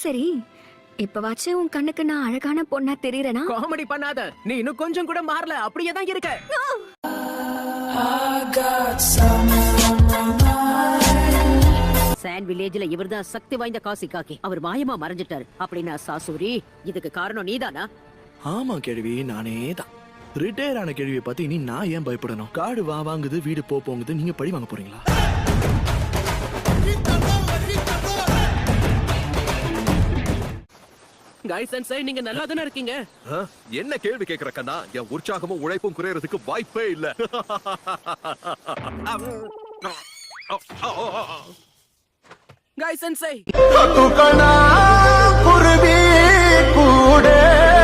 சரி, இப்பவாச்சு உன் கண்ணுக்கு நான் அழகான பொண்ணா தெரியறேனா? காமெடி பண்ணாத, நீ இன்னும் கொஞ்சம் கூட மாறல, அப்படியே தான் இருக்க. சாண்ட் வில்லேஜ்ல இவர்தான் சக்தி வாய்ந்த காசி காக்கி. அவர் மாயமா மறைஞ்சிட்டாரு அப்படின்னா சாசூரி, இதுக்கு காரணம் நீதானா? ஆமா கேள்வி, நானே தான். ரிட்டையர் ஆன கேள்வியை பார்த்து இனி நான் ஏன் பயப்படணும்? காடு வா வாங்குது, வீடு போங்குது, நீங்க பழி வாங்க போறீங்களா? கைஸ் அண்ட் சை, நீங்க நல்லா தானே இருக்கீங்க? என்ன கேள்வி கேக்குற கண்ணா? என் உற்சாகமும் உழைப்பும் குறையறதுக்கு வாய்ப்பே இல்ல. கைஸ் அண்ட் சை, குருவி கூட